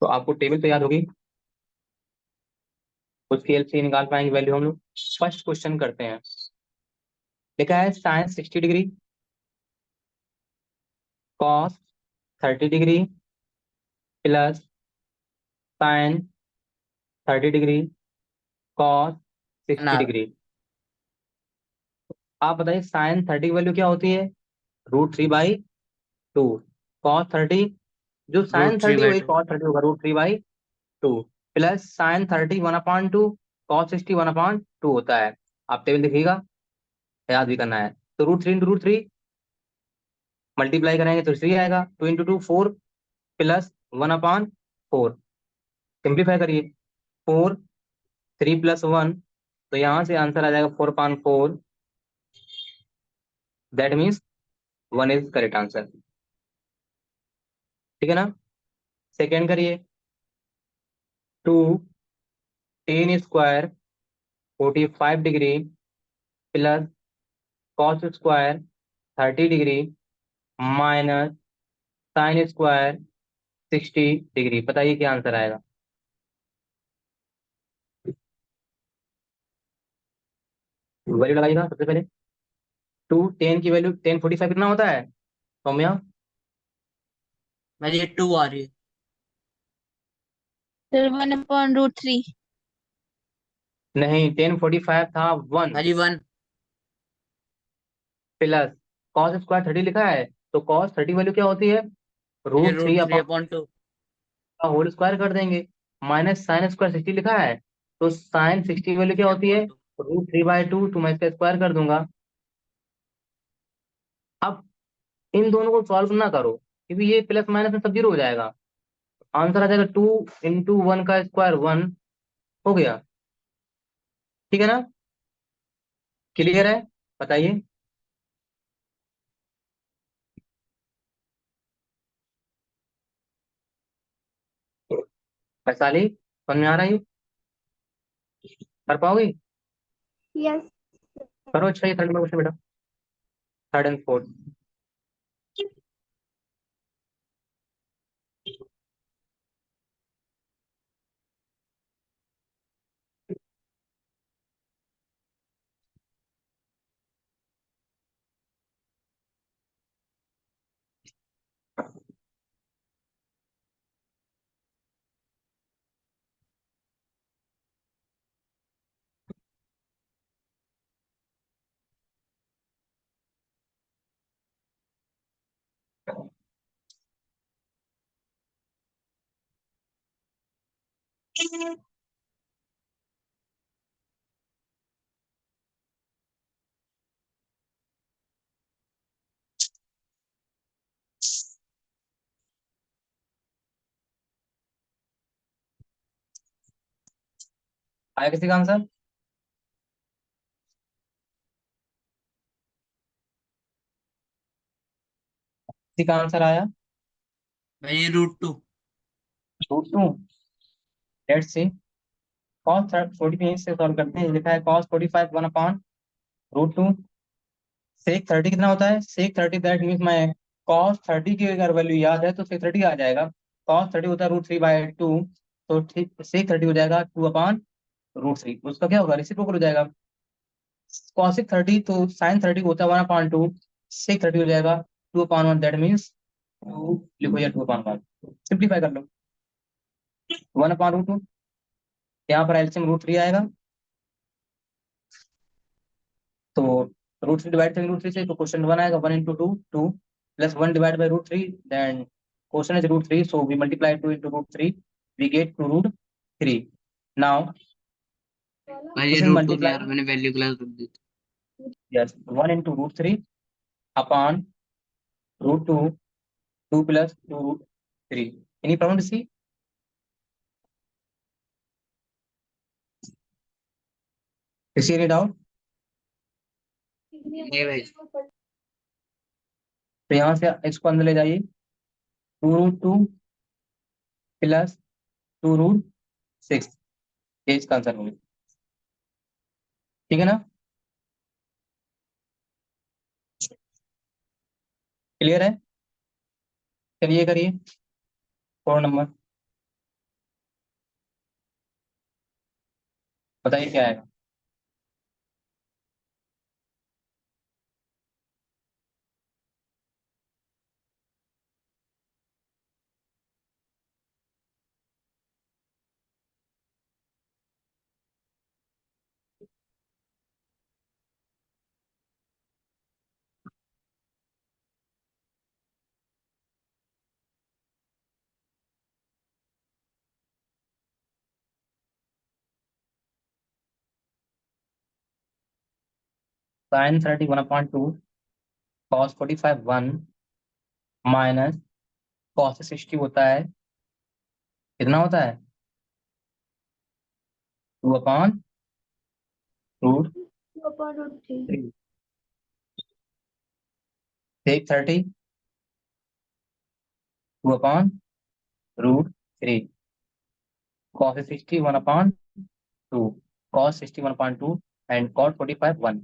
तो आपको टेबल तो याद होगी, उसकी एलसीएम निकाल पाएंगे वैल्यू हम लोग। फर्स्ट क्वेश्चन करते हैं। लिखा है sine 60 degree, cos 30 degree plus sine 30 degree cos sixty ना डिग्री आप बताइए साइन 30 की वैल्यू क्या होती है? √3/2। कॉस 30, जो साइन रूट थ्री 30 बाई वही टू कॉस 30 होगा, √3/2 प्लस साइन 30 1/2, कॉस 60 1/2 होता है। आप टेबल देखिएगा, याद भी करना है। तो √3 × √3 मल्टीप्लाई करेंगे तो 3 आएगा। 2 × 2 4 प्लस 1/4। सिंप्लीफाई करिए, 4 3 + 1, तो यहाँ से आंसर आ जाएगा 4/4। That means 1 is correct answer. ठीक है ना? सेकेंड करिए। 2 tan² 45 degree plus cos² 30 degree minus sin² 60 degree. बताइए क्या आंसर आएगा? वैल्यू लगाइएगा सबसे पहले। 2 tan की वैल्यू 1045 कितना होता है सौम्या? मेरी ये 2 आ रही है। सर 1/√3। नहीं, 1045 था 1 मेरी 1। प्लस cos² 30 लिखा है, तो cos 30 वैल्यू क्या होती है? ये root three root three upon upon two का होल स्क्वायर कर देंगे। माइनस sin² 60 लिखा है, तो साइन 60 वैल्यू क्या होती है? Upon two √3/2। तो मैं इसका स्क्वायर कर दूंगा। अब इन दोनों को सॉल्व ना करो, क्योंकि ये प्लस माइनस में सब जीरो हो जाएगा। आंसर आ जाएगा 2 × 1 का स्क्वायर 1 हो गया। ठीक है ना? क्लियर है? बताइए। वैशाली समझ में आ रहा है? कर पाओगे? यस। करो। अच्छा, ये थर्ड में क्वेश्चन बेटा, थर्ड एंड फोर्थ। आया किसी का आंसर? किसी का आंसर आया? मेरी √2। √2। Let's see. cos 45 से सॉल्व करते हैं। लिखा है cos 45 1/√2। sec 30 कितना होता है? sec 30 दैट मीन्स मैं cos 30 की अगर वैल्यू याद है तो sec 30 आ जाएगा। cos 30 होता है √3/2, तो ठीक sec 30 हो जाएगा 2/√3। उसका क्या होगा? रेसिप्रोकल हो जाएगा। cosic 30 तो sin 30 होता है 1/2, sec 30 हो जाएगा 2/1। दैट मीन्स 2 लिखो या 2/1। सिंप्लीफाई कर लो। 1/√2, यहाँ पर एलसीएम √3 आएगा, तो √3 डिवाइड करेंगे √3 से, तो क्वेश्चन 1 आएगा। 1 × 2 2 plus 1 divide by √3, then question is √3, so we multiply 2 × √3, we get 2√3। Now भाई ये दिस इज √2 नहीं मल्टीप्लाई। यार, मैंने वैल्यू गलत रख दी थी। Yes, 1 × √3 upon √2, 2 plus 2√3। Any problem see? किसी एनी डाउट? नहीं भाई। तो यहाँ से इसको अंदर ले जाइए। 2√2 प्लस 2√6, ये इसका आंसर होगा। ठीक है ना? क्लियर है? चलिए करिए 4 नंबर। बताइए क्या आएगा। साइन 30 1/2 कॉस 45 1 माइनस कॉस 60 होता है, कितना होता है 2/√3 2/√3 सेक 30 2/√3 cos 60 1/2 cos 60 1/2 एंड cot 45 1।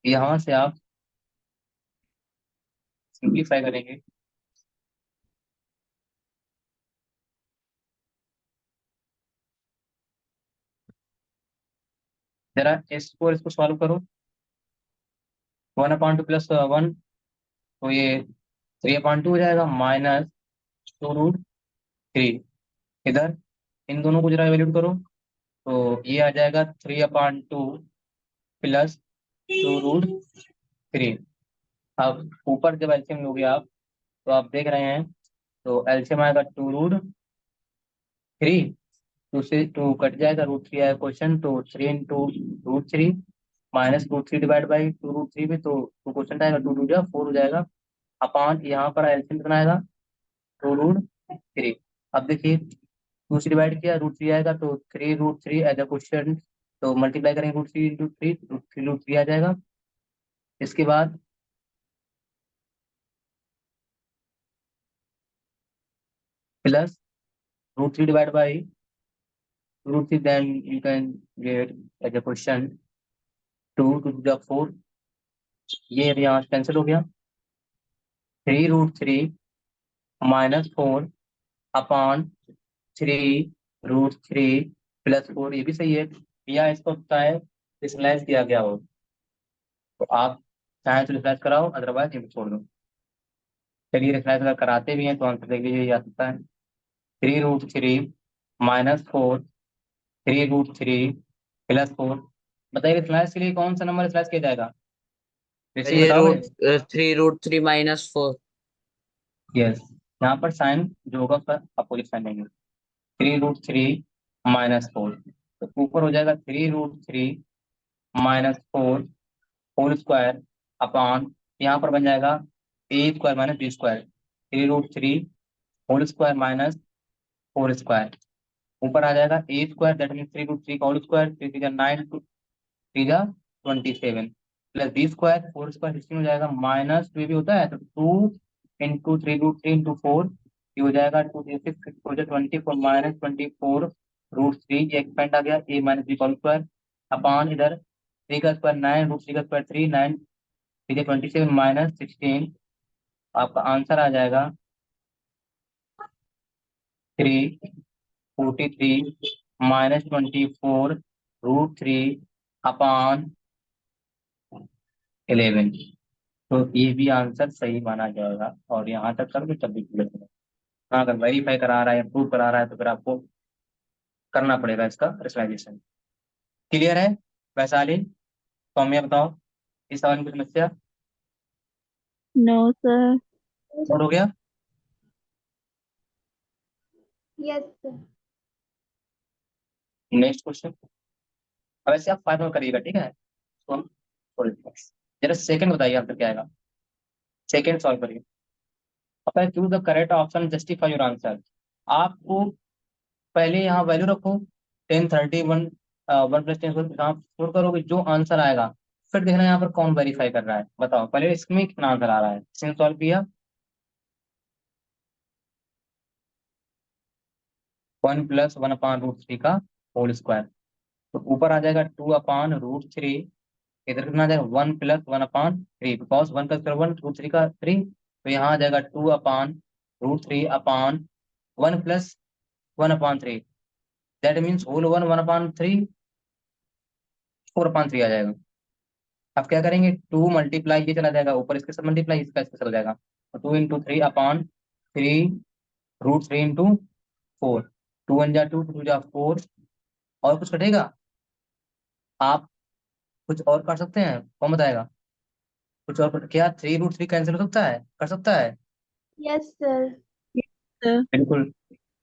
यहाँ से आप सिंप्लीफाई करेंगे, जरा इसको सॉल्व करो। 1/2 प्लस 1 तो ये 3/2 हो जाएगा, माइनस 2√3। इधर इन दोनों को जरा वैल्यूट करो तो ये आ जाएगा 3/2 प्लस 2√3। अब ऊपर जब एलसीएम लोगे आप तो आप देख रहे हैं, तो एलसीएम आएगा 2√3, टू से टू कट जाएगा, √3 आएगा क्वेश्चन, तो 3 × √3 माइनस √3 डिवाइड बाई 2√3 में, तो टू क्वेश्चन आएगा, 2 × 2 = 4 हो जाएगा, अपान यहाँ पर एलसीएम कितना आएगा 2√3। अब देखिए 2 से डिवाइड किया, √3 आएगा, तो 3√3 एज अ क्वेश्चन, तो मल्टीप्लाई करेंगे √3 × 3, √3 आ जाएगा। इसके बाद plus √3 divide by √3, then you can get as a question 2 × 4, ये अभी यहाँ कैंसिल हो गया, 3√3 माइनस 4 अपान 3√3 प्लस 4, ये भी सही है, या इसको होता है रिसलाइज किया गया हो, तो आप चाहे तो रिसलाइज कराओ, अदरवाइज ये भी छोड़ दो। चलिए रिसलाइज अगर कराते भी हैं तो आंसर देख लीजिए, ये आ सकता है 3√3 माइनस 4 3√3 प्लस 4। बताइए रिसलाइज के लिए कौन सा नंबर रिसलाइज किया जाएगा, भाई रेशियो ये बताओ रूट मुझे। 3√3 माइनस 4। यस, यहाँ पर साइन जो होगा उसका अपोजिट साइन लेंगे, 3√3 माइनस 4, तो ऊपर हो जाएगा 3√3 माइनस 4 होल स्क्वायर अपॉन, यहाँ पर बन जाएगा a² minus b², 3√3 whole square minus 4 square, ऊपर आ जाएगा a² दैट मीन 3√3 का होल स्क्वायर, 3×9 3×27 प्लस b² 4² 16 हो जाएगा, माइनस 2 भी होता है तो 2 × 3√3 × 4, ये हो जाएगा 2 × 6 हो जाएगा 24 माइनस 24√3, ये एक्सपेंड आ गया a minus b whole square upon इधर 3 का स्क्वायर 9 √3 का स्क्वायर 3 9 27 माइनस 16, आपका आंसर आ जाएगा 343 माइनस 24√3 अपॉन 11। तो ये भी आंसर सही माना जाएगा, और यहाँ तक कर भी तब भी क्लियर होगा। हाँ, अगर वेरीफाई करा रहा है या प्रूव करा रहा है तो फिर आपको करना पड़ेगा इसका रेशनलाइजेशन। क्लियर है वैशाली, सौम्या बताओ इस सवाल की समस्या नो सर। नोट हो गया। Yes sir. नेक्स्ट क्वेश्चन, अब ऐसे आप 5 नोट करिएगा, ठीक है, तो हम छोड़ देते हैं। जरा सेकंड बताइए आपका क्या आएगा, सेकंड सॉल्व करिए। अब choose the correct option justify your answer. आपको पहले यहाँ वैल्यू रखो 10 30 1 1 + 10 यहाँ पुट करोगे जो आंसर आएगा, फिर देखना यहाँ पर कौन वेरीफाई कर रहा है, बताओ पहले इसमें कितना आंसर आ रहा है, इसने सॉल्व किया 1 + 1/√3 का होल स्क्वायर, तो ऊपर आ जाएगा 2/√3, इधर कितना आ जाएगा 1 + 1/3, बिकॉज 1 का स्क्वायर 1 √3 का 3, तो यहाँ आ जाएगा 2/√3 upon 1 + 1/3, that means whole over 1/3 4/3 आ जाएगा। अब क्या करेंगे, 2 मल्टीप्लाई ये चला जाएगा ऊपर, इसके साथ मल्टीप्लाई इसका इसके साथ चला जाएगा, तो 2 × 3/3 √3 × 4, 2 1 जा 2, 2 जा 4, और कुछ कटेगा? आप कुछ और कर सकते हैं, कौन बताएगा? कुछ और क्या 3 √3 कैंसिल हो सकता है, कर सकता है? Yes, sir. बिल्कुल।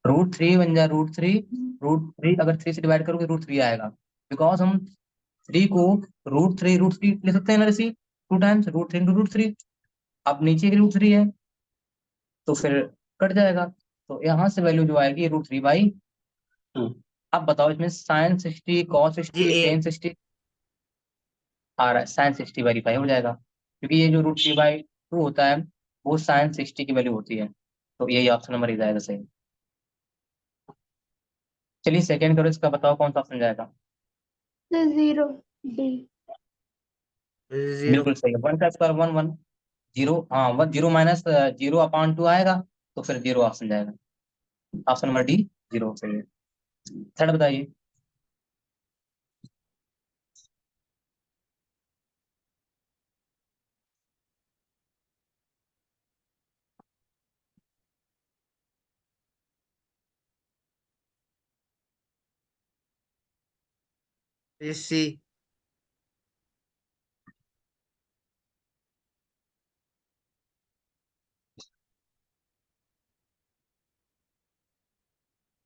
√3 1 जा √3, √3 अगर 3 से डिवाइड करोगे √3 आएगा, बिकॉज हम 3 को √3 ले सकते हैं ना ऋषि, 2 टाइम्स √3 × √3। अब नीचे भी √3 है तो फिर कट जाएगा, तो यहाँ से वैल्यू जो आएगी √3/2। अब बताओ इसमें साइन 60 कॉस 60 जी टेन 60 आ रहा है, साइन 60 वेरीफाई हो जाएगा, क्योंकि ये जो √3/2 होता है वो साइन 60 की वैल्यू होती है, तो यही ऑप्शन नंबर इज आएगा सही। चलिए सेकंड करो, इसका बताओ कौन सा ऑप्शन जाएगा। The 0. D. 0 बिल्कुल सही है, 1 का स्क्वायर 1 1, 0, हाँ 0 माइनस 0/2 आएगा, तो फिर 0 ऑप्शन जाएगा, ऑप्शन नंबर डी 0 सही है। थर्ड बताइए। सी।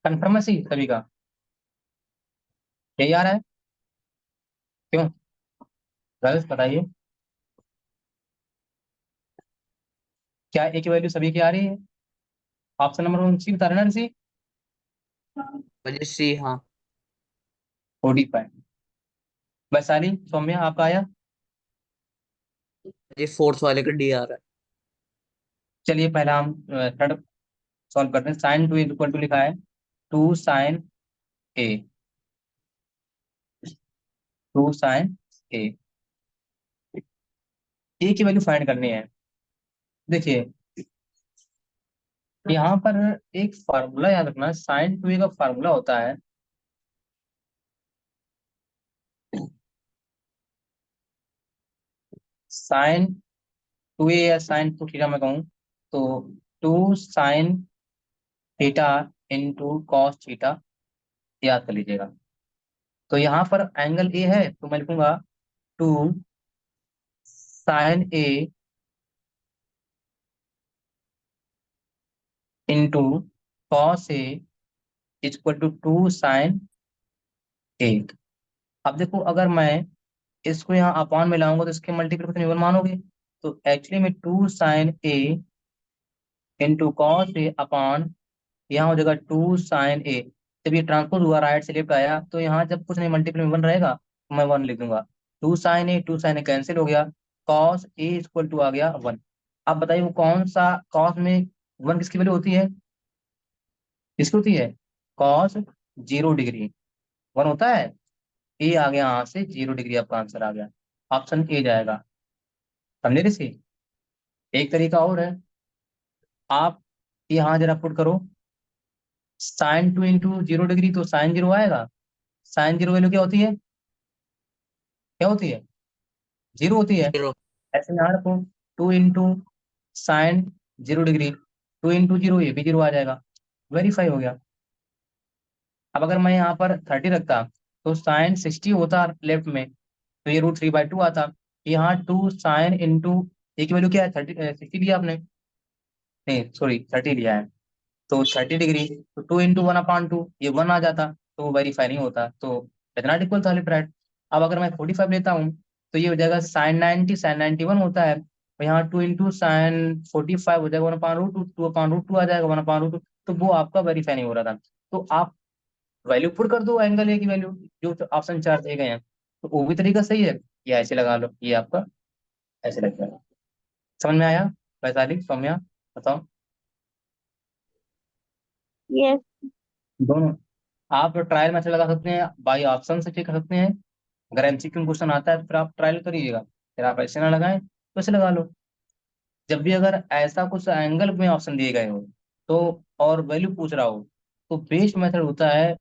कंफर्म है सी सभी का, यही आ रहा है? क्यों गर्ल्स बताइए, क्या ए की वैल्यू सभी की आ रही है? ऑप्शन नंबर 1 सी बता रहे हैं ना ऋषि? मुझे सी, हाँ। 45। वैशाली सौम्या आपका आया? जी फोर्थ वाले का डी आ रहा है। चलिए पहला हम थर्ड सॉल्व करते हैं। साइन 2 इक्वल टू लिखा है 2 sin A, 2 sin A, ए की वैल्यू फाइंड करनी है। देखिए यहाँ पर एक फार्मूला याद रखना, साइन 2A का फार्मूला होता है साइन 2A या साइन 2 थीटा में कहूँ तो 2 sin θ इंटू कॉस थीटा, याद कर लीजिएगा। तो यहाँ पर एंगल ए है तो मैं लिखूंगा 2 sin A into cos A equal to 2 sin A। अब देखो अगर मैं इसको यहाँ अपान में लाऊंगा तो इसके मल्टीपल को तो मानोगे, तो एक्चुअली में 2 sin A into cos A अपान, यहाँ हो जाएगा 2 sin A। जब ये ट्रांसपोज हुआ राइट से लेफ्ट आया तो यहाँ जब कुछ नहीं मल्टीपल में 1 रहेगा तो मैं 1 लिख दूंगा, 2 sin A कैंसिल हो गया, कॉस A इक्वल टू आ गया 1। अब बताइए वो कौन सा कॉस में 1 किसकी वैल्यू होती है, किसकी होती है? कॉस 0 डिग्री 1 होता है, ए आ गया यहाँ से 0 डिग्री, आपका आंसर आ गया, ऑप्शन ए जाएगा। समझे ऋषि? एक तरीका और है, आप यहाँ जरा पुट करो sin 2 इंटू 0 डिग्री, तो sin 0 आएगा। sin 0 वैल्यू क्या होती है, क्या होती है? 0 होती है। 0। ऐसे यहाँ रखो 2 इंटू sin 0 डिग्री, 2 इंटू 0 ये भी 0 आ जाएगा, वेरीफाई हो गया। अब अगर मैं यहाँ पर 30 रखता तो sin 60 होता लेफ्ट में, तो ये √3/2 आता। यहाँ 2 sin इंटू ए की वैल्यू क्या है, 60 लिया आपने, नहीं सॉरी 30 लिया है, तो 30 डिग्री, तो 2 इंटू 1/2 ये 1 आ जाता, तो वो वेरीफाई नहीं होता, तो इतना इक्वल था लेफ्ट राइट। अब अगर मैं 45 लेता हूँ तो ये हो जाएगा sin 90 sin 91 होता है, और यहाँ 2 इंटू sin 45 हो जाएगा 1/√2, 2/√2 आ जाएगा 1/√2, तो वो आपका वेरीफाई नहीं हो रहा था। तो आप वैल्यू पुट कर दो एंगल ए की वैल्यू जो ऑप्शन 4 दिए गए हैं, तो वो भी तरीका सही है, या ऐसे लगा लो, ये आपका ऐसे लग जाएगा। समझ में आया वैशाली सौम्या, बताओ? Yes. दोनों आप ट्रायल में से लगा सकते हैं, बाई ऑप्शन से चेक कर सकते हैं, अगर एमसीक्यू क्वेश्चन आता है तो फिर आप ट्रायल करिएगा, फिर आप ऐसे ना लगाएं तो ऐसे लगा लो। जब भी अगर ऐसा कुछ एंगल में ऑप्शन दिए गए हो तो और वैल्यू पूछ रहा हो, तो बेस्ट मेथड होता है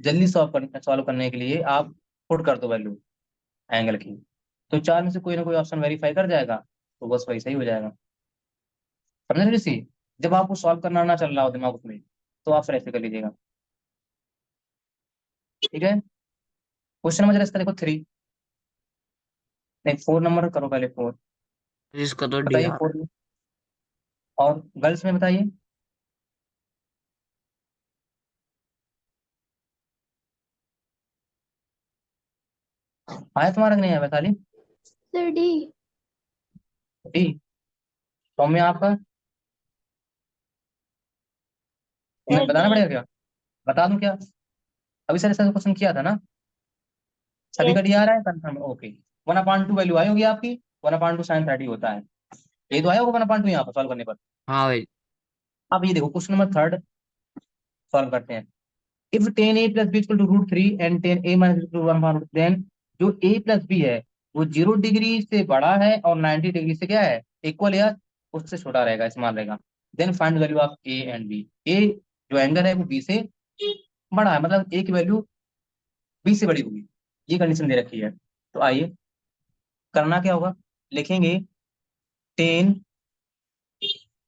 जल्दी सॉल्व करने के लिए आप पुट कर दो वैल्यू एंगल की, तो 4 में से कोई ना कोई ऑप्शन वेरीफाई कर जाएगा, तो बस वही सही हो जाएगा। समझ रहे ऋषि? जब आपको सॉल्व करना ना चल रहा हो दिमाग में, तो आप फिर ऐसे कर लीजिएगा। ठीक है, क्वेश्चन नंबर इसका देखो 3, नहीं 4 नंबर करो पहले 4। इसका तो डी बताइए आ रहा 4 में, और गर्ल्स में बताइए। आया तुम्हारा कि नहीं आया Vaishali? Sir D. D. Saumya आपका? तुम्हें सर बताना डी। पड़ेगा क्या? बता दूं क्या? अभी सर ऐसा क्वेश्चन किया था ना, सभी यस। का डी आ रहा है कंफर्म? ओके। 1/2 वैल्यू आई होगी आपकी, 1/2 sin 30 होता है, ये तो आया होगा 1/2 यहाँ पर सॉल्व करने पर। हाँ भाई। अब ये देखो क्वेश्चन नंबर 3 सॉल्व करते हैं। If tan a plus b equal to √3 and tan a minus equal to 1/√, then जो a plus b है वो 0 डिग्री से बड़ा है और 90 डिग्री से क्या है, इक्वल या उससे छोटा रहेगा, स्मॉल रहेगा। Then find value of a and b। a जो एंगल है वो b से बड़ा है, मतलब a की वैल्यू b से बड़ी होगी, ये कंडीशन दे रखी है। तो आइए करना क्या होगा, लिखेंगे tan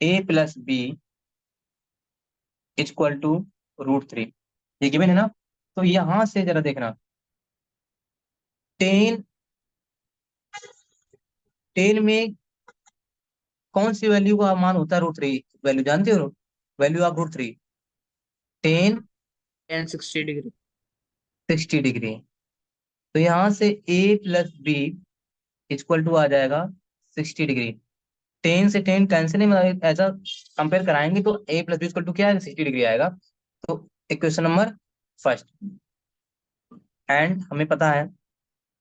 a plus b equal to √3, ये गिवन है ना। तो यहां से जरा देखना, टेन टेन में कौन सी वैल्यू का मान होता है √3? वैल्यू जानते हो? Value of √3 tan 10 60 degree. 60 degree. तो यहां से a plus B equal to आ जाएगा 60 डिग्री। टेन से टेन कैंसिल नहीं, मतलब ऐसा कंपेयर कराएंगे तो a plus B equal to क्या है, 60 डिग्री आएगा। तो इक्वेशन नंबर फर्स्ट, एंड हमें पता है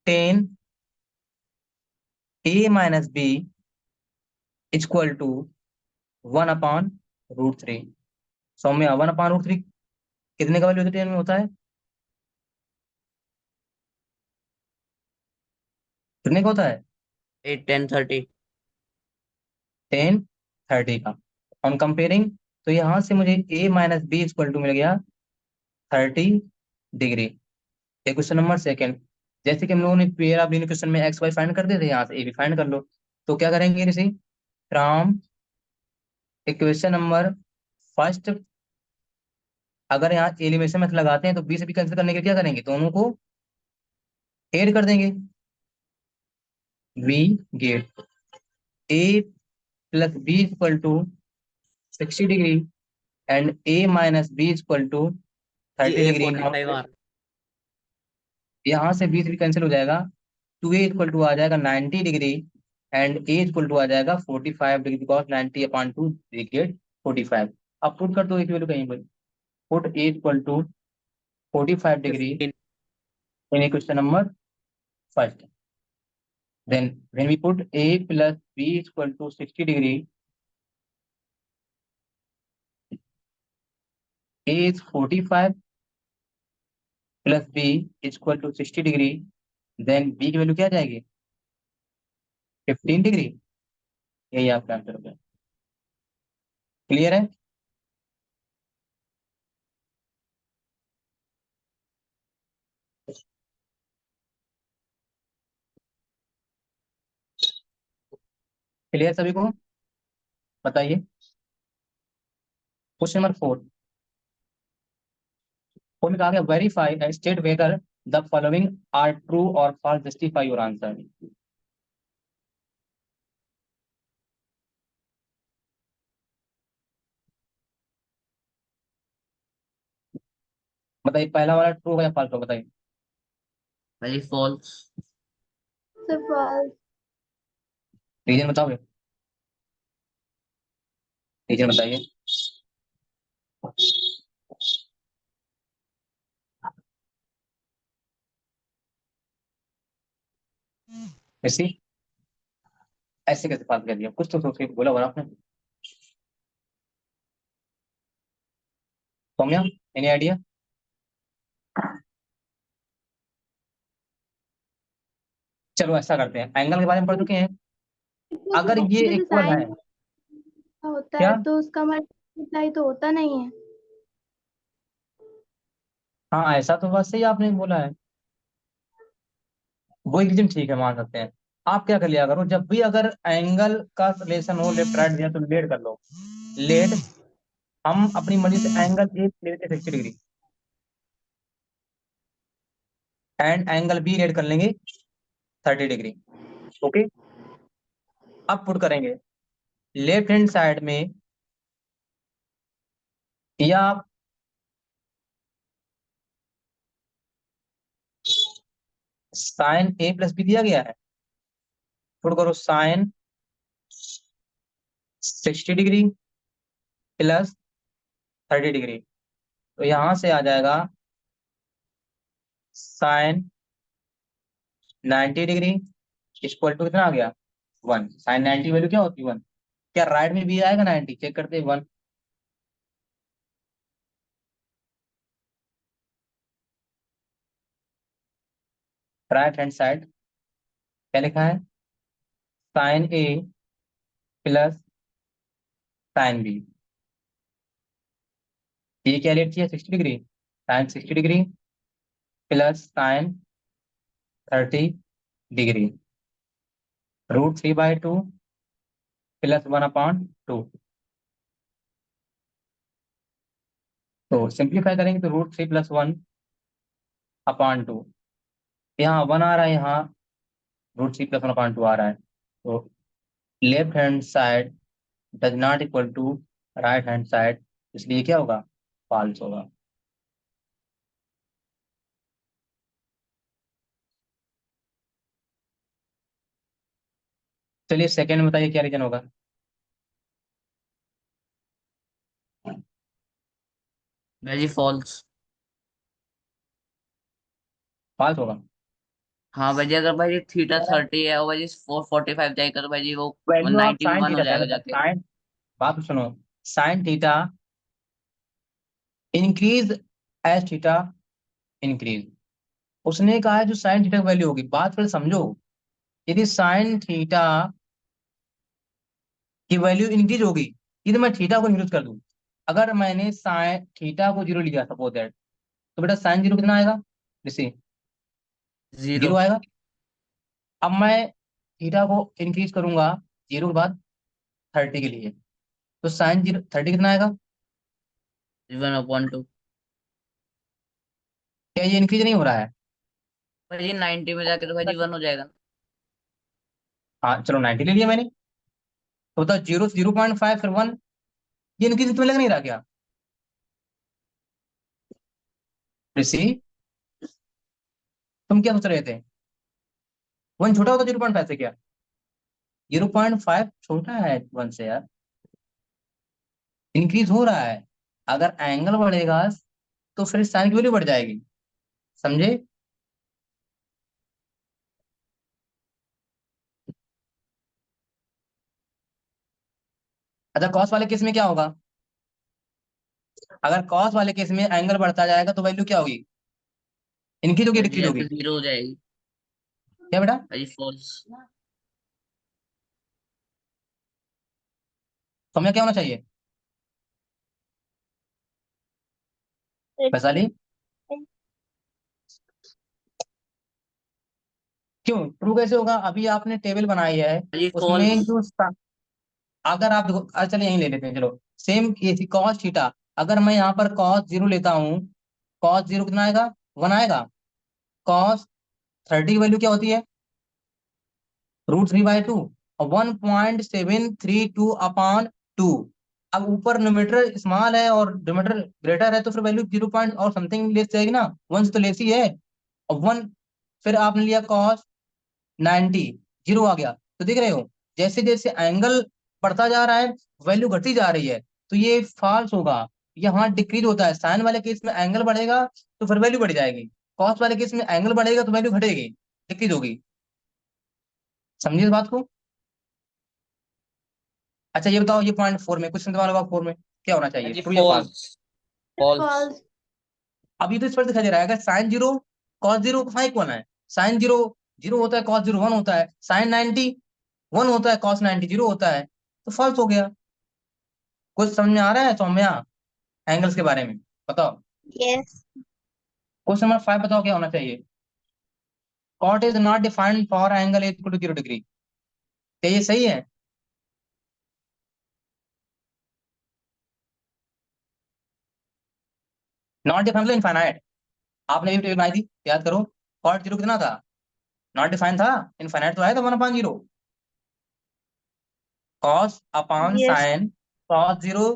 tan a minus B equal to 1/√3। Saumya 1/√3 कितने का वैल्यू टेन में होता है? कितने का होता है? 8 10 30। 10 30 का। ऑन कंपेयरिंग, तो यहां से मुझे a minus B equal to मिल गया 30 डिग्री। क्वेश्चन नंबर सेकंड, जैसे कि हम लोगों ने पेयर ऑफ लीनियर क्वेश्चन में एक्स वाई फाइंड कर दिए थे, यहाँ से ए भी फाइंड कर लो। तो क्या करेंगे ऋषि, फ्रॉम इक्वेशन नंबर फर्स्ट, अगर यहाँ एलिमिनेशन मेथड लगाते हैं तो बी से बी कैंसिल करने के लिए क्या करेंगे, दोनों को ऐड कर देंगे। We get a plus B equal to 60 degree and a minus B equal to जी 30 डिग्री। A 45 आ रहा है। यहाँ से 20 भी कैंसिल हो जाएगा, 2a इक्वल टू आ जाएगा 90 degree and a equal to आ जाएगा 45 डिग्री, बिकॉज 90/2 गेट 45। अब पुट कर दो एक वैल्यू कहीं पर, put a equal to 45 degree 15। In question number first. Then when we put a plus b equal to 60 degree, a is 45 plus b equal to 60 degree, then b की value क्या आ जाएगी, 15 degree. यही आपका answer हो गया। Clear है? Clear सभी को? बताइए क्वेश्चन नंबर 4। में कहा गया verify and state whether the following are true और फॉल्स, जस्टिफाई योर आंसर। बताइए पहला वाला ट्रू है या फॉल्स हो, बताइए। भाई फॉल्स। Sir false. रीजन बताओगे? रीजन बताइए। ऐसी ऐसे कैसे फॉल्स कर दिया, कुछ तो सोच के बोला होगा आपने। Saumya, any idea? चलो ऐसा करते हैं, एंगल के बारे में पढ़ चुके हैं, अगर ये जैसे इक्वल साइन है। होता क्या? है तो उसका मल्टीप्लाई तो होता नहीं है। हाँ, ऐसा तो बस सही आपने बोला है, वो इक्वेशन ठीक है, मान सकते हैं। आप क्या कर लिया करो, जब भी अगर एंगल का रिलेशन हो लेफ्ट राइट दिया तो लेट कर लो। लेट, हम अपनी मर्जी से एंगल एक ले लेते 60 degree, and angle b let कर लेंगे 30 डिग्री। ओके, अब पुट करेंगे लेफ्ट हैंड साइड में, या आप साइन ए प्लस बी दिया गया है, पुट करो साइन 60 डिग्री प्लस 30 डिग्री, तो यहां से आ जाएगा साइन 90 डिग्री इक्वल टू कितना आ गया 1। साइन 90 वैल्यू क्या होती है 1। क्या राइट में भी आएगा 90, चेक करते हैं 1। राइट हैंड साइड क्या लिखा है, sine a plus sine b, ये क्या लेट किया 60 degree, sine 60 degree plus sine 30 degree, √3/2 plus 1/2। तो सिंप्लीफाई करेंगे तो √3 प्लस 1/2, यहाँ 1 आ रहा है, यहाँ √3 प्लस 1/2 आ रहा है, तो left hand side does not equal to right hand side, इसलिए क्या होगा, फॉल्स होगा। चलिए सेकंड में बताइए क्या रीजन होगा। भाई फॉल्स। फॉल्स होगा। हाँ भाई अगर भाई थीटा 30 है और भाई 445 जाएगा तो भाई वो वैल्यू आप 190 में साइन 1 हो थीटा, जाएगा पहले जाके। साइन, बात तो सुनो, sine theta increase as theta increase, उसने कहा है जो साइन थीटा की वैल्यू होगी, बात फिर समझो, यदि साइन थीटा की वैल्यू इंक्रीज होगी, यदि मैं थीटा को इंक्रीज कर दूं, अगर मैंने साइन थीटा को 0 लिया सपोज दैट, तो बेटा साइन 0 कितना आएगा, जैसे जीरो। 0 आएगा। अब मैं थीटा को इंक्रीज करूंगा 0 के बाद 30 के लिए, तो साइन 30 कितना आएगा, 1/2। क्या ये इंक्रीज नहीं हो रहा है। भाई 90 में जाके तो भाई 1 हो जाएगा। हाँ चलो 90 ले लिया मैंने, तो बताओ 0 0.5 फिर 1, ये इंक्रीज तुम्हें लग नहीं रहा क्या ऋषि, तुम क्या सोच रहे थे, 1 छोटा होता 0.5 से क्या, 0.5 छोटा है 1 से यार, इंक्रीज हो रहा है। अगर एंगल बढ़ेगा तो फिर साइन की वैल्यू बढ़ जाएगी, समझे। अच्छा कॉस वाले केस में क्या होगा, अगर कॉस वाले केस में एंगल बढ़ता जाएगा तो वैल्यू क्या होगी, इंक्रीज होगी भाई डिक्रीज जाके होगी, 0 हो जाएगी। क्या बेटा। भाई फॉल्स। समय क्या होना चाहिए वैशाली, क्यों ट्रू कैसे होगा, अभी आपने टेबल बनाई है, भाई उसमें फॉल्स। जो अगर आप देखो, चलिए यहीं ले लेते हैं, चलो सेम ये थी कॉस थीटा, अगर मैं यहाँ पर कॉस 0 लेता हूँ, कॉस 0 कितना आएगा 1 आएगा, कॉस 30 की वैल्यू क्या होती है, √3/2, और 1.732/2। अब ऊपर न्यूमरेटर स्मॉल है और डिनोमिनेटर ग्रेटर है, तो फिर वैल्यू 0 पॉइंट और समथिंग लेस जाएगी ना, 1 से तो लेस ही है, और 1, फिर आपने लिया कॉस 90, 0 आ गया, तो देख रहे हो जैसे जैसे एंगल बढ़ता जा रहा है वैल्यू घटती जा रही है, तो ये फॉल्स होगा, यहाँ डिक्रीज होता है, साइन वाले केस में एंगल बढ़ेगा तो फिर वैल्यू बढ़ जाएगी, कॉस वाले केस में एंगल बढ़ेगा तो वैल्यू घटेगी, डिक्रीज होगी, समझिए इस बात को। अच्छा ये बताओ, ये पॉइंट 4 में कुछ समझा होगा, 4 में क्या होना चाहिए, भाई ट्रू या फॉल्स। फॉल्स। फॉल्स। false, अभी तो इस पर दिखाई दे रहा है, अगर साइन 0 कॉस 0 कहाँ इक्वल है, साइन 0 0 होता है, कॉस 0 1 होता है, साइन 90 1 होता है, कॉस 90 0 होता है, तो फॉल्स हो गया। कुछ समझ में आ रहा है सौम्या, एंगल्स के बारे में बताओ। yes, क्वेश्चन नंबर 5 बताओ क्या होना चाहिए। Cot is not defined for angle equal to 0 degree. क्या ये सही है? नॉट डिफाइंड मतलब इनफाइनाइट। आपने भी बनाई थी, याद करो। कॉट 0 कितना था? नॉट डिफाइंड था। इनफाइनाइट तो आया था 1/0। Cos upon Yes. Sine cos 0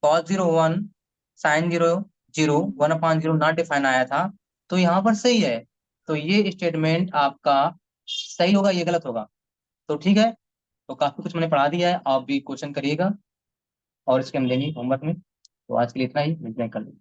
1 sine 0 0 1/0 not define आया था। तो यहाँ पर सही है। तो ये स्टेटमेंट आपका सही होगा, ये गलत होगा। तो ठीक है, तो काफी कुछ मैंने पढ़ा दिया है, आप भी क्वेश्चन करिएगा और इसके हम देंगे होमवर्क में। तो आज के लिए इतना ही, मिलते हैं कल।